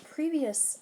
previous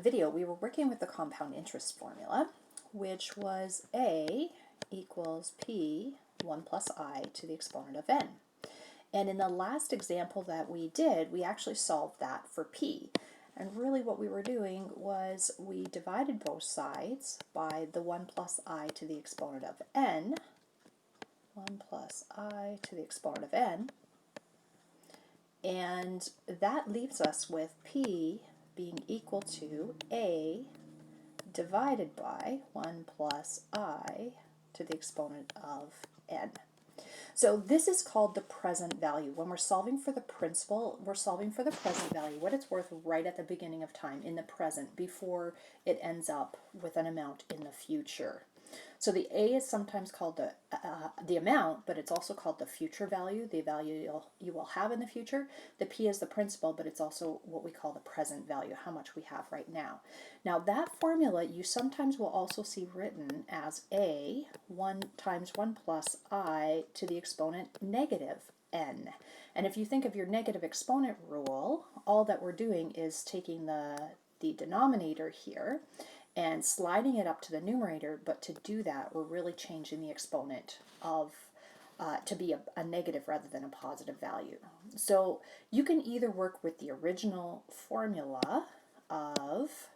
video, we were working with the compound interest formula, which was A equals P 1 plus I to the exponent of n. And in the last example that we did, we actually solved that for P. And really what we were doing was we divided both sides by the 1 plus I to the exponent of n, 1 plus I to the exponent of n, and that leaves us with P being equal to A divided by 1 plus I to the exponent of n. So this is called the present value. When we're solving for the principal, we're solving for the present value, what it's worth right at the beginning of time, in the present, before it ends up with an amount in the future. So the A is sometimes called the amount, but it's also called the future value, the value you will have in the future. The P is the principal, but it's also what we call the present value, how much we have right now. Now that formula you sometimes will also see written as A 1 times 1 plus I to the exponent negative n. And if you think of your negative exponent rule, all that we're doing is taking the denominator here and sliding it up to the numerator, but to do that we're really changing the exponent of to be a negative rather than a positive value. So you can either work with the original formula of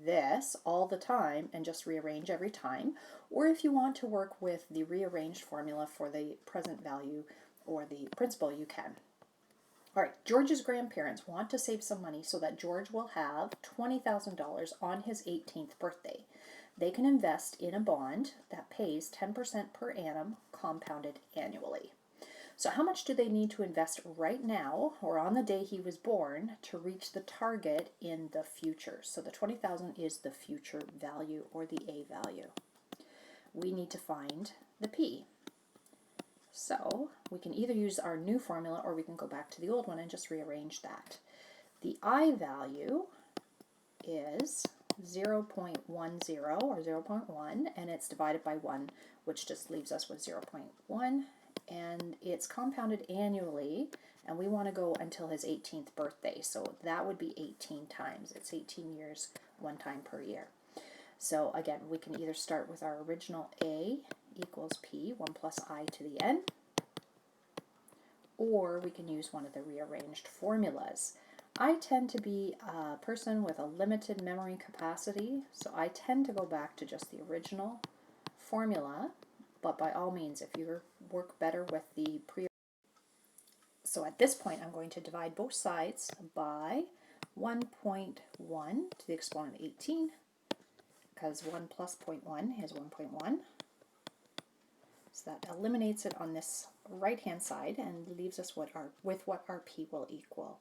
this all the time and just rearrange every time, or if you want to work with the rearranged formula for the present value or the principal, you can. All right, George's grandparents want to save some money so that George will have $20,000 on his 18th birthday. They can invest in a bond that pays 10% per annum, compounded annually. So how much do they need to invest right now or on the day he was born to reach the target in the future? So the $20,000 is the future value or the A value. We need to find the P. So we can either use our new formula or we can go back to the old one and just rearrange that. The I value is 0.10 or 0.1, and it's divided by 1, which just leaves us with 0.1, and it's compounded annually, and we want to go until his 18th birthday, so that would be 18 times. It's 18 years, one time per year. So again, we can either start with our original A equals P, 1 plus I to the n, or we can use one of the rearranged formulas. I tend to be a person with a limited memory capacity, so I tend to go back to just the original formula, but by all means, if you work better with the So at this point, I'm going to divide both sides by 1.1 to the exponent of 18, because 1 plus 0.1 is 1.1. So that eliminates it on this right-hand side and leaves us with what our P will equal.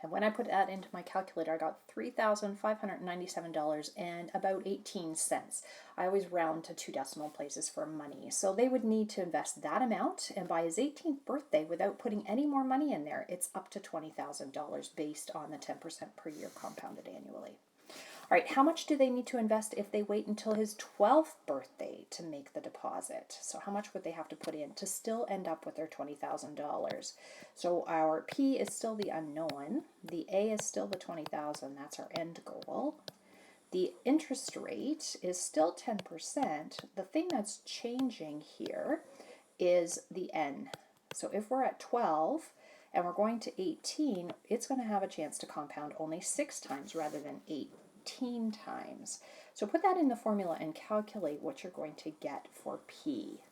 And when I put that into my calculator, I got $3,597 and about 18 cents. I always round to 2 decimal places for money. So they would need to invest that amount, and by his 18th birthday, without putting any more money in there, it's up to $20,000 based on the 10% per year compounded annually. All right, how much do they need to invest if they wait until his 12th birthday to make the deposit? So how much would they have to put in to still end up with their $20,000? So our P is still the unknown. The A is still the $20,000. That's our end goal. The interest rate is still 10%. The thing that's changing here is the N. So if we're at 12 and we're going to 18, it's going to have a chance to compound only 6 times rather than 18 times. So put that in the formula and calculate what you're going to get for P.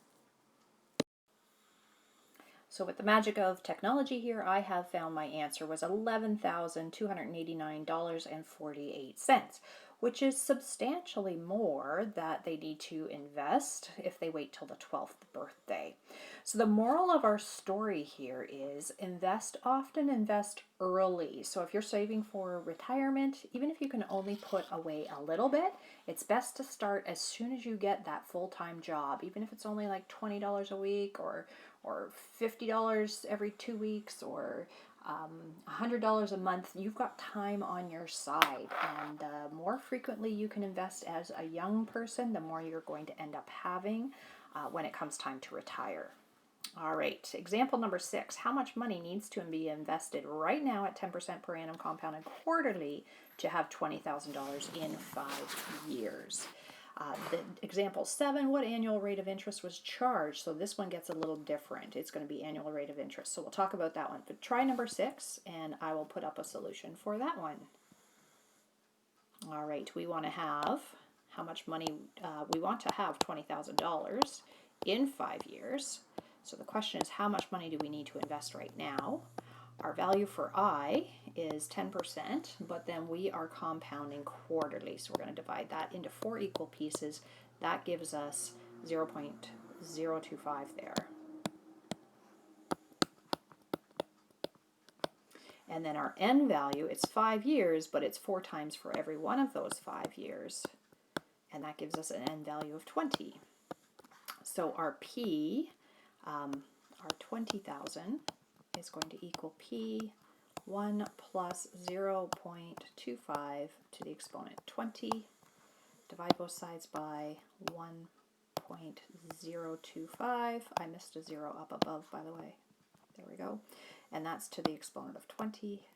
So with the magic of technology here, I have found my answer was $11,289.48, which is substantially more that they need to invest if they wait till the 12th birthday. So the moral of our story here is invest often, invest early. So if you're saving for retirement, even if you can only put away a little bit, it's best to start as soon as you get that full-time job, even if it's only like $20 a week or $50 every 2 weeks or $100 a month. You've got time on your side, and the more frequently you can invest as a young person, the more you're going to end up having when it comes time to retire. All right, example number 6. How much money needs to be invested right now at 10% per annum compounded quarterly to have $20,000 in 5 years? The example 7, what annual rate of interest was charged? So this one gets a little different. It's going to be annual rate of interest. So we'll talk about that one. But try number 6, and I will put up a solution for that one. All right, we want to have how much money, we want to have $20,000 in 5 years. So the question is, how much money do we need to invest right now? Our value for I is 10%, but then we are compounding quarterly. So we're going to divide that into 4 equal pieces. That gives us 0.025 there. And then our N value, it's 5 years, but it's 4 times for every one of those 5 years. And that gives us an N value of 20. So our P, our 20,000 is going to equal P1 plus 0.25 to the exponent 20. Divide both sides by 1.025. I missed a 0 up above, by the way. There we go. And that's to the exponent of 20.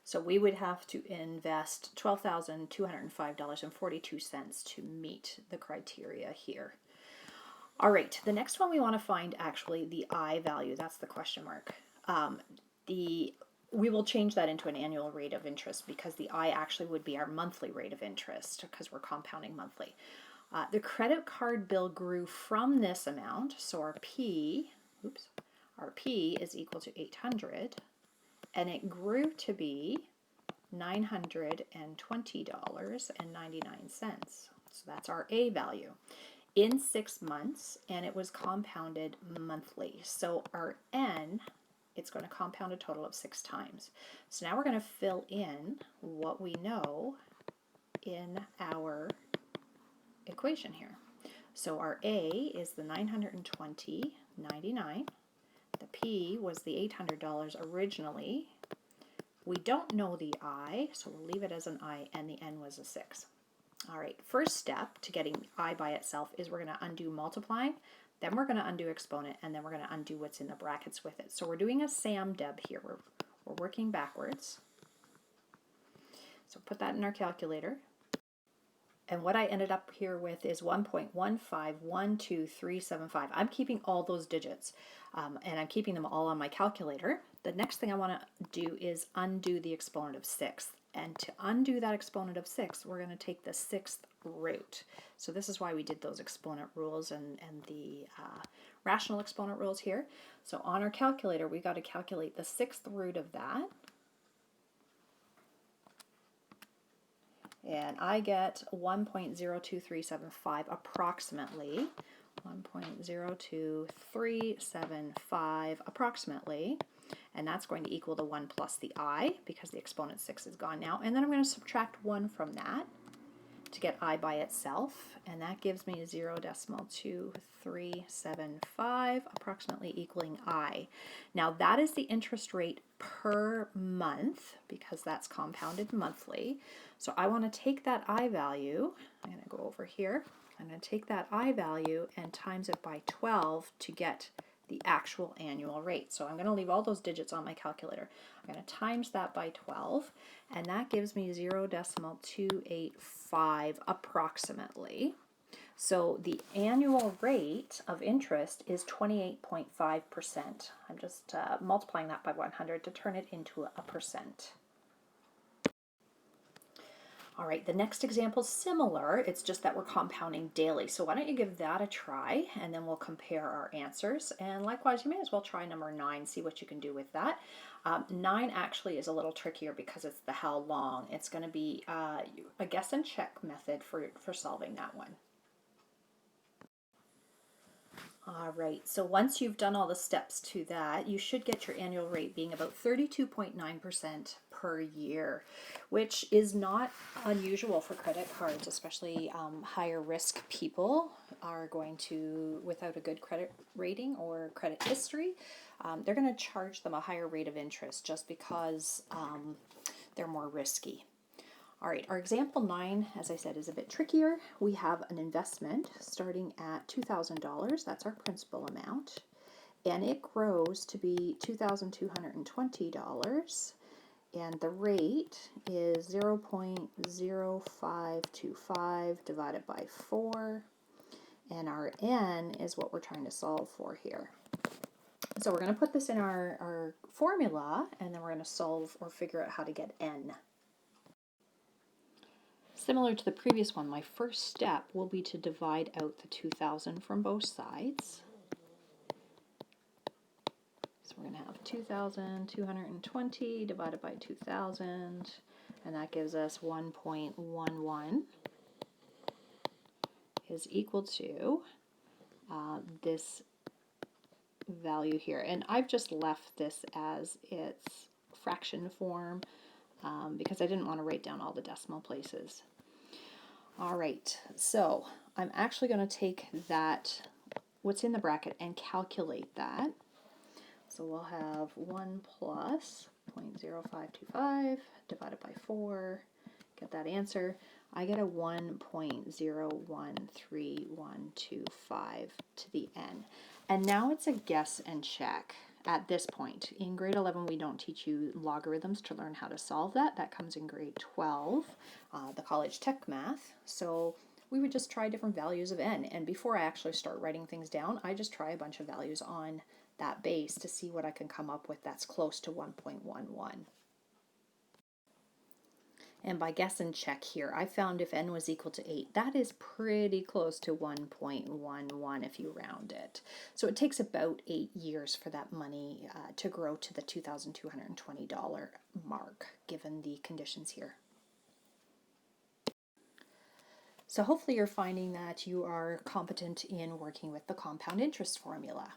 So we would have to invest $12,205.42 to meet the criteria here. All right, the next one we want to find actually the I value. That's the question mark. We will change that into an annual rate of interest because the I actually would be our monthly rate of interest because we're compounding monthly. The credit card bill grew from this amount, so our P is equal to 800. And it grew to be $920.99. So that's our A value in 6 months, and it was compounded monthly. So our N, it's going to compound a total of 6 times. So now we're going to fill in what we know in our equation here. So our A is the $920.99. The P was the $800 originally. We don't know the I, so we'll leave it as an I, and the N was a 6. All right, first step to getting I by itself is we're going to undo multiplying, then we're going to undo exponent, and then we're going to undo what's in the brackets with it. So we're doing a SAM-DEB here. We're working backwards. So put that in our calculator. And what I ended up here with is 1.1512375. I'm keeping all those digits, and I'm keeping them all on my calculator. The next thing I want to do is undo the exponent of 6. And to undo that exponent of 6, we're going to take the 6th root. So this is why we did those exponent rules and the rational exponent rules here. So on our calculator, we got to calculate the 6th root of that. And I get 1.02375 approximately. 1.02375 approximately. And that's going to equal the 1 plus the I, because the exponent 6 is gone now. And then I'm going to subtract 1 from that to get I by itself. And that gives me 0.2375, approximately equaling I. Now that is the interest rate per month, because that's compounded monthly. So I want to take that I value, I'm going to go over here, I'm going to take that I value and times it by 12 to get the actual annual rate. So I'm going to leave all those digits on my calculator. I'm going to times that by 12, and that gives me 0.285 approximately. So the annual rate of interest is 28.5%. I'm just multiplying that by 100 to turn it into a percent. All right, the next example is similar, it's just that we're compounding daily. So why don't you give that a try, and then we'll compare our answers. And likewise, you may as well try number 9, see what you can do with that. 9 actually is a little trickier because it's the how long. It's going to be a guess and check method for solving that one. All right, so once you've done all the steps to that, you should get your annual rate being about 32.9% per year, which is not unusual for credit cards, especially higher risk people are going to, without a good credit rating or credit history, they're going to charge them a higher rate of interest just because they're more risky. All right, our example 9, as I said, is a bit trickier. We have an investment starting at $2,000. That's our principal amount. And it grows to be $2,220. And the rate is 0.0525 divided by 4. And our n is what we're trying to solve for here. So we're going to put this in our formula, and then we're going to solve or figure out how to get n. Similar to the previous one, my first step will be to divide out the 2,000 from both sides. So we're going to have 2,220 divided by 2,000, and that gives us 1.11 is equal to this value here. And I've just left this as its fraction form because I didn't want to write down all the decimal places. All right, so I'm actually going to take that, what's in the bracket, and calculate that. So we'll have 1 plus 0.0525 divided by 4, get that answer. I get a 1.013125 to the n. And now it's a guess and check at this point. In grade 11, we don't teach you logarithms to learn how to solve that. That comes in grade 12, the college tech math. So we would just try different values of n. And before I actually start writing things down, I just try a bunch of values on that base to see what I can come up with that's close to 1.11. And by guess and check here, I found if n was equal to 8, that is pretty close to 1.11 if you round it. So it takes about 8 years for that money to grow to the $2,220 mark, given the conditions here. So hopefully you're finding that you are competent in working with the compound interest formula.